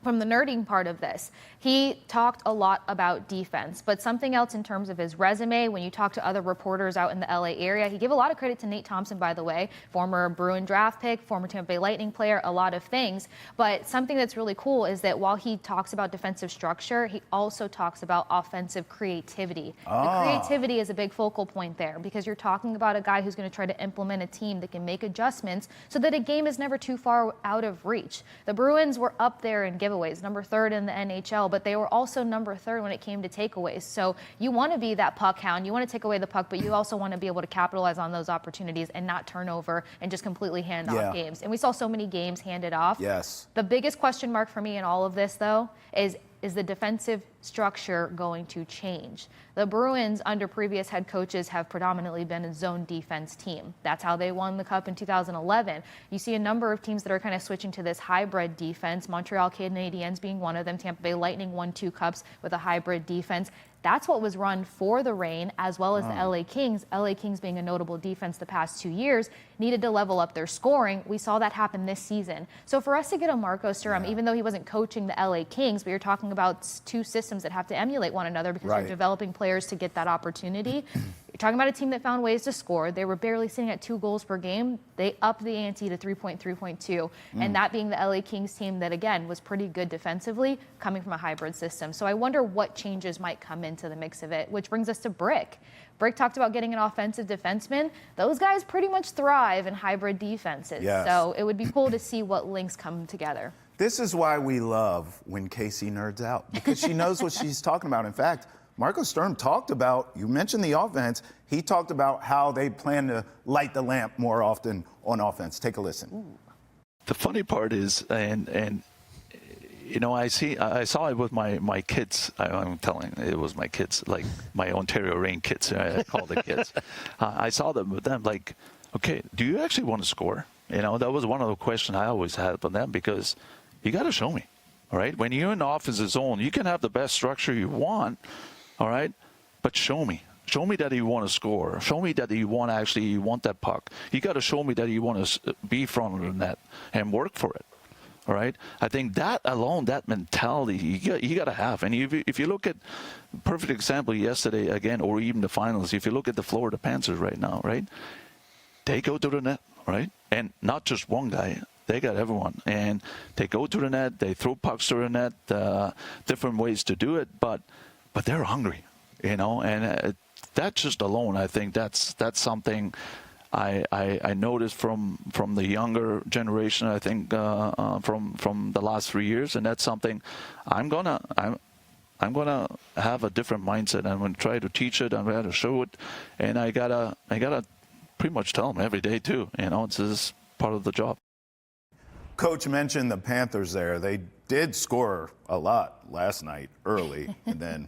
from the nerding part of this, he talked a lot about defense, but something else in terms of his resume, when you talk to other reporters out in the LA area, he gave a lot of credit to Nate Thompson, by the way, former Bruin draft pick, former Tampa Bay Lightning player, a lot of things. But something that's really cool is that while he talks about defensive structure, he also talks about offensive creativity. The creativity is a big focal point there, because you're talking about a guy who's going to try to implement a team that can make adjustments so that a game is never too far out of reach. The Bruins were up there in giveaways, number 3rd in the NHL, but they were also number 3rd when it came to takeaways. So you want to be that puck hound. You want to take away the puck, but you also want to be able to capitalize on those opportunities and not turn over and just completely hand off games. And we saw so many games handed off. Yes. The biggest question mark for me in all of this, though, is the defensive structure going to change? The Bruins, under previous head coaches, have predominantly been a zone defense team. That's how they won the Cup in 2011. You see a number of teams that are kind of switching to this hybrid defense, Montreal Canadiens being one of them. Tampa Bay Lightning won 2 cups with a hybrid defense. That's what was run for the Reign, as well as the LA Kings. LA Kings, being a notable defense the past 2 years, needed to level up their scoring. We saw that happen this season. So for us to get a Marco Sturm, even though he wasn't coaching the LA Kings, but you're talking about 2 systems that have to emulate one another, because you're developing players to get that opportunity. You're talking about a team that found ways to score. They were barely sitting at 2 goals per game. They upped the ante to 3.2. And that being the LA Kings team that, again, was pretty good defensively, coming from a hybrid system. So I wonder what changes might come into the mix of it, which brings us to Brick. Brick talked about getting an offensive defenseman. Those guys pretty much thrive in hybrid defenses. So it would be cool to see what links come together. This is why we love when Kasey nerds out, because she knows what she's talking about. In fact, Marco Sturm talked about, you mentioned the offense, he talked about how they plan to light the lamp more often on offense. Take a listen. The funny part is, and you know, I saw it with my kids. I'm telling it was my kids, like my Ontario Reign kids. I call the kids. I saw them with them, like, okay, do you actually want to score? You know, that was one of the questions I always had with them, because you got to show me, all right? When you're in the offensive zone, you can have the best structure you want, all right? But show me. Show me that you want to score. Show me that you want that puck. You got to show me that you want to be front of the net and work for it. All right. I think that alone, that mentality, you got to have. And if you look at perfect example yesterday again, or even the finals, if you look at the Florida Panthers right now, right, they go to the net, right, and not just one guy. They got everyone, and they go to the net. They throw pucks to the net. Different ways to do it, but they're hungry, you know, and that just alone, I think that's something I noticed from the younger generation. I think from the last 3 years, and that's something I'm gonna have a different mindset. I'm gonna try to teach it. I'm gonna show it, and I gotta pretty much tell them every day too. You know, it's just part of the job. Coach mentioned the Panthers there. They did score a lot last night early, and then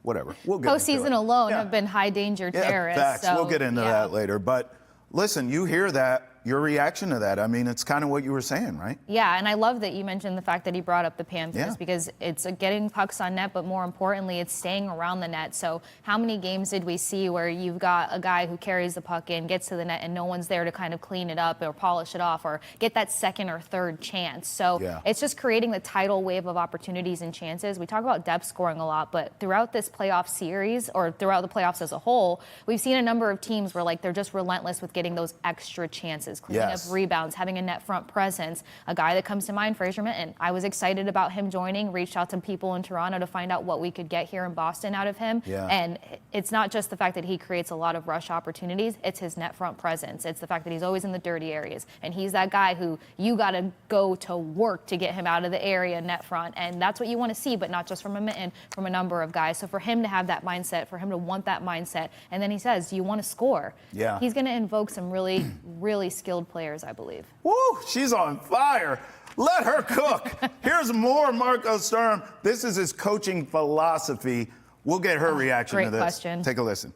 whatever. We'll get postseason into it. Alone have been high danger terrorists. Facts. So, we'll get into that later. But listen, you hear that. Your reaction to that, I mean, it's kind of what you were saying, right? Yeah, and I love that you mentioned the fact that he brought up the Panthers, because it's getting pucks on net, but more importantly, it's staying around the net. So how many games did we see where you've got a guy who carries the puck in, gets to the net, and no one's there to kind of clean it up or polish it off or get that second or third chance? So it's just creating the tidal wave of opportunities and chances. We talk about depth scoring a lot, but throughout this playoff series, or throughout the playoffs as a whole, we've seen a number of teams where, like, they're just relentless with getting those extra chances. defenses, cleaning Yes. up rebounds, having a net front presence. A guy that comes to mind, Fraser Minton. I was excited about him joining, reached out to people in Toronto to find out what we could get here in Boston out of him. Yeah. And it's not just the fact that he creates a lot of rush opportunities, it's his net front presence. It's the fact that he's always in the dirty areas. And he's that guy who you got to go to work to get him out of the area net front. And that's what you want to see, but not just from a Minton, from a number of guys. So for him to have that mindset, for him to want that mindset, and then he says, do you want to score? Yeah. He's going to invoke some really, really skilled players, I believe. Woo, she's on fire. Let her cook. Here's more Marco Sturm. This is his coaching philosophy. We'll get her reaction to this. Great question. Take a listen.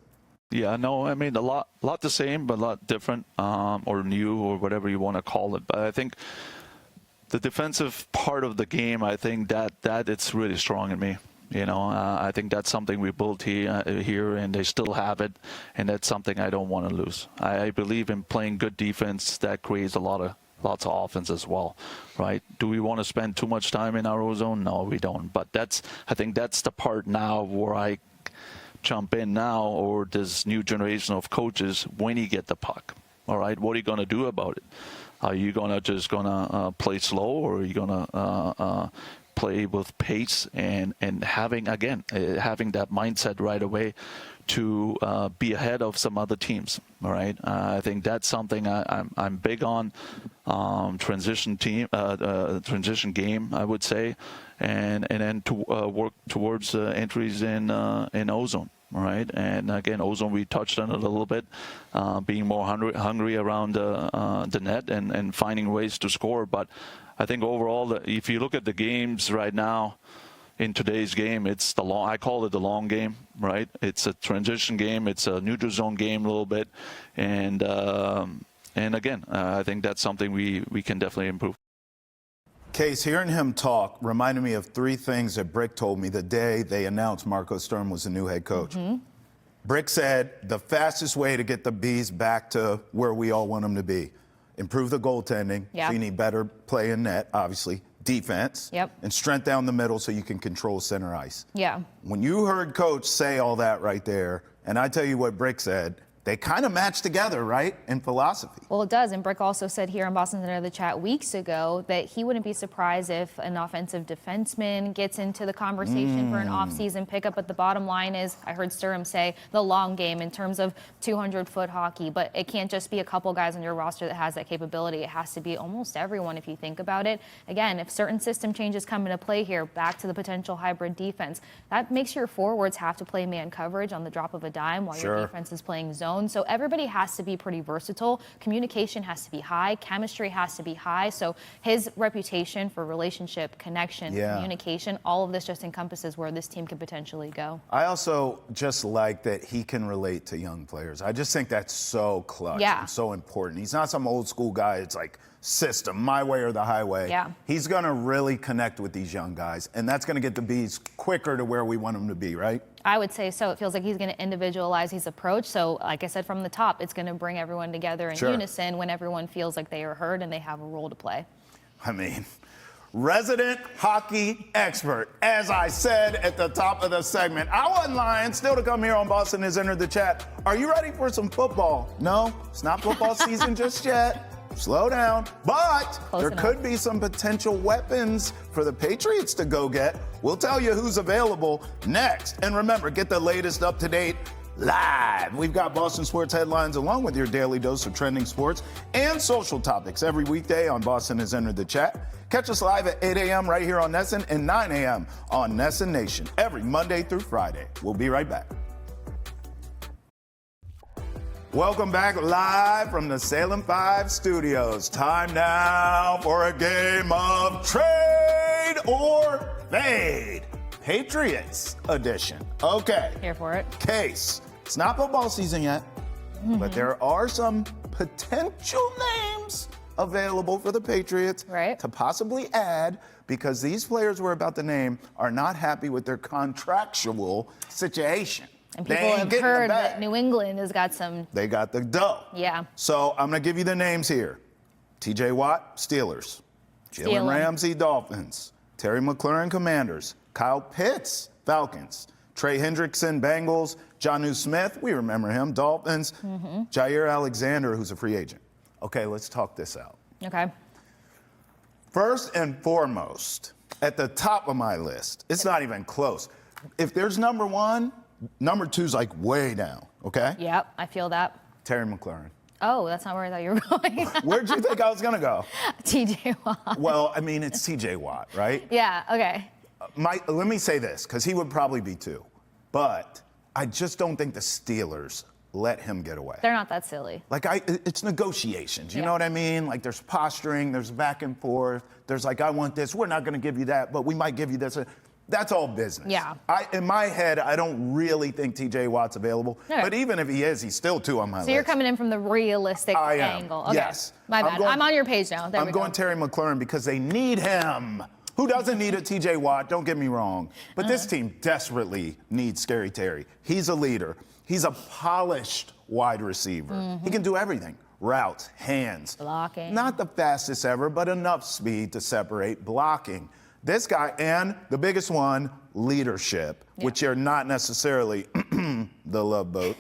Yeah, no, I mean, a lot the same, but a lot different, or new, or whatever you want to call it. But I think the defensive part of the game, I think that it's really strong in me. You know, I think that's something we built here, and they still have it, and that's something I don't want to lose. I believe in playing good defense that creates lots of offense as well, right? Do we want to spend too much time in our own zone? No, we don't. But I think that's the part now where I jump in now, or this new generation of coaches, when you get the puck, all right, what are you going to do about it? Are you going to play slow, or are you going to play with pace and having that mindset right away to be ahead of some other teams, all right? I think that's something I'm big on, transition game, I would say, and then to work towards entries in ozone. All right, and again, ozone, we touched on it a little bit, being more hungry around the net and finding ways to score. But I think overall, if you look at the games right now, in today's game, it's I call it the long game, right? It's a transition game, it's a neutral zone game a little bit, and again, I think that's something we can definitely improve. Case, hearing him talk reminded me of three things that Brick told me the day they announced Marco Sturm was the new head coach. Mm-hmm. Brick said the fastest way to get the Bees back to where we all want them to be, improve the goaltending. Yeah. So you need better play in net, obviously, defense, yep, and strength down the middle so you can control center ice. Yeah. When you heard Coach say all that right there, and I tell you what Brick said, they kind of match together, right, in philosophy. Well, it does. And Brick also said here on Boston Center the Chat weeks ago that he wouldn't be surprised if an offensive defenseman gets into the conversation for an offseason pickup. But the bottom line is, I heard Sturm say, the long game in terms of 200-foot hockey. But it can't just be a couple guys on your roster that has that capability. It has to be almost everyone if you think about it. Again, if certain system changes come into play here, back to the potential hybrid defense, that makes your forwards have to play man coverage on the drop of a dime while your defense is playing zone. So everybody has to be pretty versatile. Communication has to be high. Chemistry has to be high. So his reputation for relationship, connection, communication, all of this just encompasses where this team could potentially go. I also just like that he can relate to young players. I just think that's so clutch and so important. He's not some old school guy. It's like system, my way or the highway. Yeah. He's going to really connect with these young guys, and that's going to get the Bees quicker to where we want them to be, right? I would say so. It feels like he's going to individualize his approach. So, like I said from the top, it's going to bring everyone together in unison when everyone feels like they are heard and they have a role to play. I mean, resident hockey expert, as I said at the top of the segment. I wasn't lying. Still to come here on Boston has entered the chat. Are you ready for some football? No, it's not football season just yet. Slow down. But there could be some potential weapons for the Patriots to go get. We'll tell you who's available next. And remember, get the latest up-to-date live. We've got Boston sports headlines along with your daily dose of trending sports and social topics every weekday on Boston has entered the chat. Catch us live at 8 a.m. right here on Nesson and 9 a.m. on Nesson Nation every Monday through Friday. We'll be right back. Welcome back live from the Salem 5 studios. Time now for a game of Trade or Fade. Patriots edition. Okay. Here for it. Case. It's not football season yet, but there are some potential names available for the Patriots to possibly add, because these players we're about to name are not happy with their contractual situation. And people have heard that New England has got some. They got the dough. Yeah. So I'm going to give you the names here. TJ Watt, Steelers. Jalen Ramsey, Dolphins. Terry McLaurin, Commanders. Kyle Pitts, Falcons. Trey Hendrickson, Bengals. Jonnu Smith, we remember him, Dolphins. Jair Alexander, who's a free agent. Okay, let's talk this out. Okay. First and foremost, at the top of my list, it's not even close. If there's number one, number two's like way down, okay? Yep, I feel that. Terry McLaurin. Oh, that's not where I thought you were going. Where'd you think I was going to go? TJ Watt. Well, I mean, it's TJ Watt, right? Yeah, okay. Let me say this, because he would probably be two. But I just don't think the Steelers let him get away. They're not that silly. Like, it's negotiations, you know what I mean? Like, there's posturing, there's back and forth. There's like, I want this, we're not going to give you that, but we might give you this. That's all business. Yeah. In my head, I don't really think TJ Watt's available. Okay. But even if he is, he's still two on my list. So you're coming in from the realistic angle. Okay. Yes. My bad. I'm on your page now. I'm going Terry McLaurin because they need him. Who doesn't need a TJ Watt? Don't get me wrong. But this team desperately needs Scary Terry. He's a leader. He's a polished wide receiver. He can do everything. Routes, hands. Blocking. Not the fastest ever, but enough speed to separate blocking. This guy, and the biggest one, leadership, which you're not necessarily the Love Boat.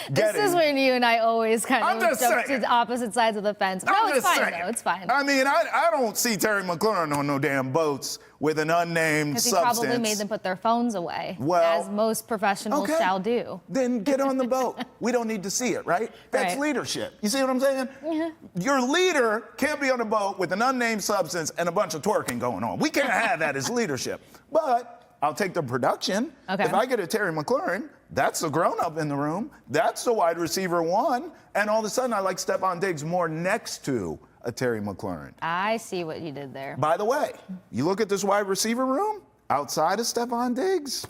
This is when you and I always kind of jump to the opposite sides of the fence. No, it's fine, though. It's fine. I mean, I don't see Terry McLaurin on no damn boats with an unnamed substance. Because he probably made them put their phones away, as most professionals shall do. Then get on the boat. We don't need to see it, right? That's leadership. You see what I'm saying? Yeah. Your leader can't be on a boat with an unnamed substance and a bunch of twerking going on. We can't have that as leadership. But I'll take the production. Okay. If I get a Terry McLaurin, that's the grown-up in the room. That's the wide receiver one. And all of a sudden, I like Stephon Diggs more next to a Terry McLaurin. I see what you did there. By the way, you look at this wide receiver room, outside of Stephon Diggs,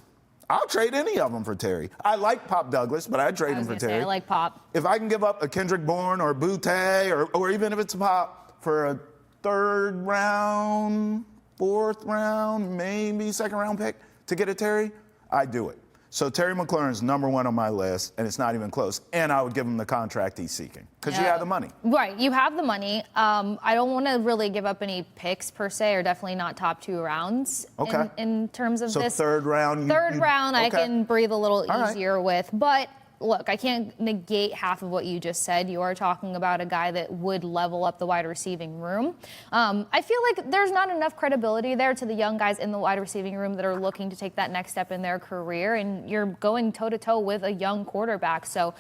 I'll trade any of them for Terry. I like Pop Douglas, but I'd trade him for Terry. I like Pop. If I can give up a Kendrick Bourne or a Boutte, or even if it's a Pop, for a third round, fourth round, maybe second round pick to get a Terry, I'd do it. So Terry McLaurin's number one on my list, and it's not even close. And I would give him the contract he's seeking, because you have the money. Right, you have the money. I don't want to really give up any picks per se, or definitely not top 2 rounds in terms of this. So third round. Third round, I can breathe a little easier with, but. Look, I can't negate half of what you just said. You are talking about a guy that would level up the wide receiving room. I feel like there's not enough credibility there to the young guys in the wide receiving room that are looking to take that next step in their career, and you're going toe-to-toe with a young quarterback. So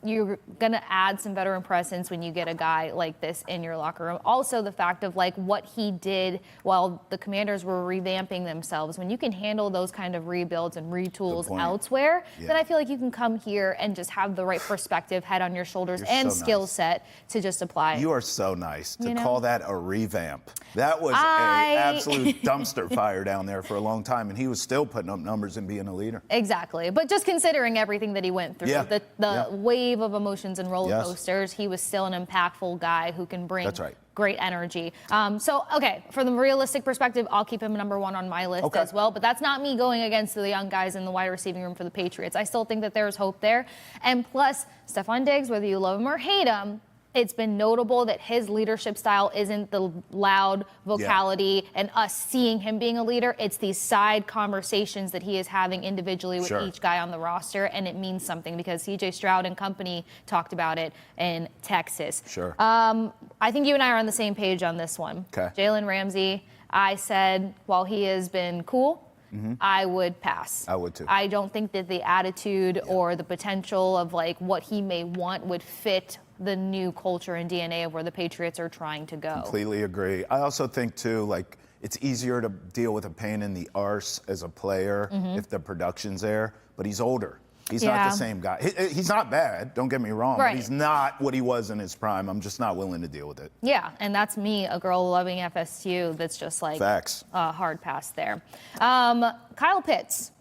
you're going to add some veteran presence when you get a guy like this in your locker room. Also, the fact of like what he did while the Commanders were revamping themselves. When you can handle those kind of rebuilds and retools elsewhere, then I feel like you can come here and just have the right perspective, head on your shoulders, and skill set to just apply. You are so nice to call that a revamp. That was an absolute dumpster fire down there for a long time, and he was still putting up numbers and being a leader. Exactly. But just considering everything that he went through, the wave of emotions and roller coasters, he was still an impactful guy who can bring great energy. Okay, for the realistic perspective, I'll keep him number one on my list as well. But that's not me going against the young guys in the wide receiving room for the Patriots. I still think that there's hope there. And plus, Stephon Diggs, whether you love him or hate him, it's been notable that his leadership style isn't the loud vocality and us seeing him being a leader. It's these side conversations that he is having individually with each guy on the roster, and it means something because C.J. Stroud and company talked about it in Texas. I think you and I are on the same page on this one. Jalen Ramsey, I said, while he has been cool, I would pass. I would too. I don't think that the attitude or the potential of like what he may want would fit the new culture and DNA of where the Patriots are trying to go. Completely agree. I also think too, like, it's easier to deal with a pain in the arse as a player if the production's there, but he's older. He's not the same guy. He's not bad, don't get me wrong, but he's not what he was in his prime. I'm just not willing to deal with it. Yeah, and that's me, a girl loving FSU that's just like a hard pass there. Kyle Pitts.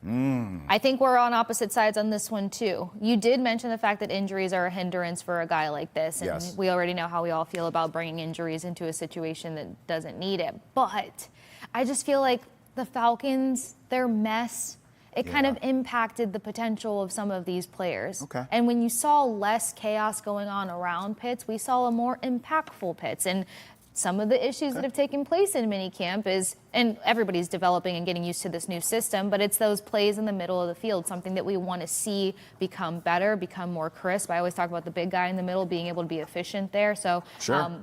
I think we're on opposite sides on this one, too. You did mention the fact that injuries are a hindrance for a guy like this, and we already know how we all feel about bringing injuries into a situation that doesn't need it. But I just feel like the Falcons, their mess, it kind of impacted the potential of some of these players. And when you saw less chaos going on around Pitts, we saw a more impactful Pitts. And some of the issues that have taken place in minicamp is, and everybody's developing and getting used to this new system, but it's those plays in the middle of the field, something that we want to see become better, become more crisp. I always talk about the big guy in the middle being able to be efficient there. So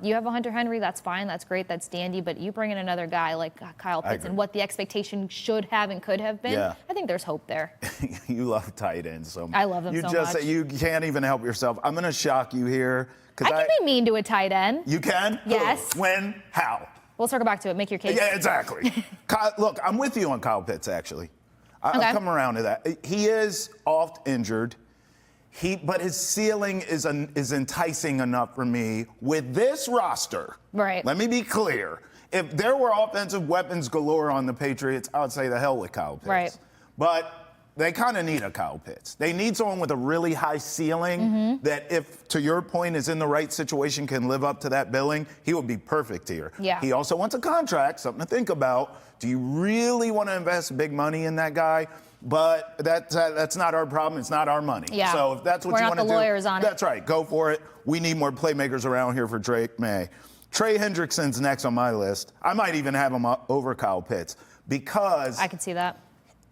you have a Hunter Henry, that's fine, that's great, that's dandy, but you bring in another guy like Kyle Pitts and what the expectation should have and could have been, I think there's hope there. You love tight ends so much. I love them so much. You can't even help yourself. I'm going to shock you here. I can be mean to a tight end. You can? Yes. Who? When? How? We'll circle back to it. Make your case. Yeah, exactly. Look, I'm with you on Kyle Pitts, actually. I'll come around to that. He is oft injured. But his ceiling is enticing enough for me with this roster. Right. Let me be clear. If there were offensive weapons galore on the Patriots, I would say the hell with Kyle Pitts. Right. But they kind of need a Kyle Pitts. They need someone with a really high ceiling that, if, to your point, is in the right situation, can live up to that billing. He would be perfect here. Yeah. He also wants a contract, something to think about. Do you really want to invest big money in that guy? But that's not our problem. It's not our money. Yeah. So if that's what you want to do, we're not the lawyers on it. That's right. Go for it. We need more playmakers around here for Drake May. Trey Hendrickson's next on my list. I might even have him over Kyle Pitts because I can see that.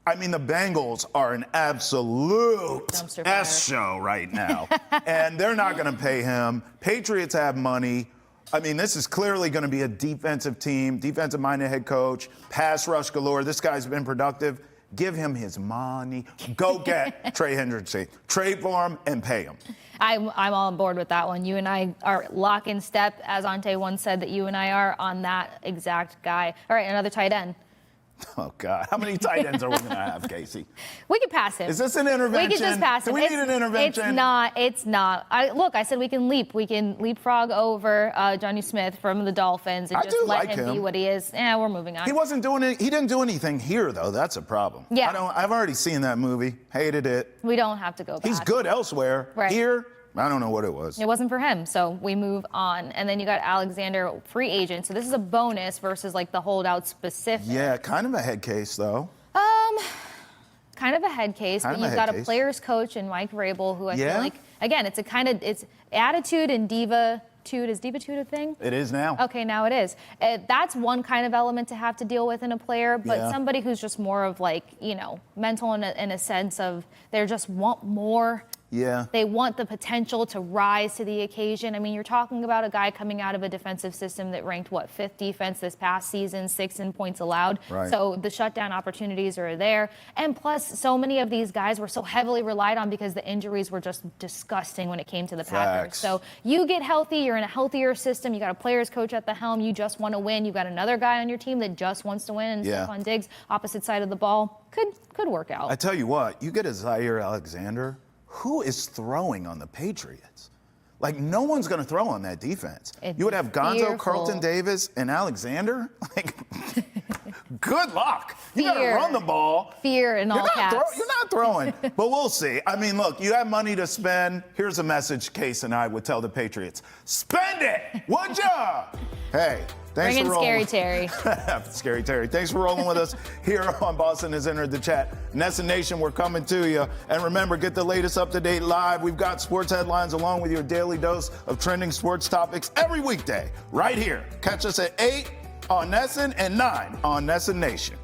I mean, the Bengals are an absolute Dumpster S show right now, and they're not going to pay him. Patriots have money. I mean, this is clearly going to be a defensive team, defensive-minded head coach, pass rush galore. This guy's been productive. Give him his money. Go get Trey Hendrickson. Trade for him and pay him. I'm all on board with that one. You and I are lock in step, as Ante once said that you and I are on that exact guy. All right, another tight end. Oh, God. How many tight ends are we going to have, Casey? We could pass him. Is this an intervention? We could just pass him. Do we need an intervention? It's not. I said we can leap. We can leapfrog over Johnny Smith from the Dolphins and just let him be what he is. We're moving on. He wasn't doing it. He didn't do anything here, though. That's a problem. Yeah. I've already seen that movie. Hated it. We don't have to go back. He's good elsewhere. Right. Here, I don't know what it was. It wasn't for him, so we move on. And then you got Alexander, free agent. So this is a bonus versus like the holdout specific. Yeah, kind of a head case, though. Kind of a head case, but you've got a players coach in Mike Vrabel, who I feel like, again, it's attitude and diva-tude. Is diva-tude a thing? It is now. Okay, now it is. That's one kind of element to have to deal with in a player, but somebody who's just more of like, mental in a sense of they just want more. Yeah. They want the potential to rise to the occasion. I mean, you're talking about a guy coming out of a defensive system that ranked, 5th defense this past season, 6th in points allowed. Right. So the shutdown opportunities are there. And plus, so many of these guys were so heavily relied on because the injuries were just disgusting when it came to the Packers. So you get healthy, you're in a healthier system, you got a players coach at the helm, you just want to win. You've got another guy on your team that just wants to win, and Stephon Diggs, opposite side of the ball, could work out. I tell you what, you get a Zaire Alexander. Who is throwing on the Patriots? Like, no one's going to throw on that defense. You would have Gonzo, Carlton Davis, and Alexander. Like, good luck. You got to run the ball. Fear in all caps. You're not throwing. But we'll see. I mean, look, you have money to spend. Here's a message Case and I would tell the Patriots. Spend it, would ya? Hey. Thanks Bring in for rolling. Scary Terry. Scary Terry. Thanks for rolling with us here on Boston Has Entered the Chat. Nessa Nation, we're coming to you. And remember, get the latest up-to-date live. We've got sports headlines along with your daily dose of trending sports topics every weekday right here. Catch us at 8 on Nesson and 9 on Nessa Nation.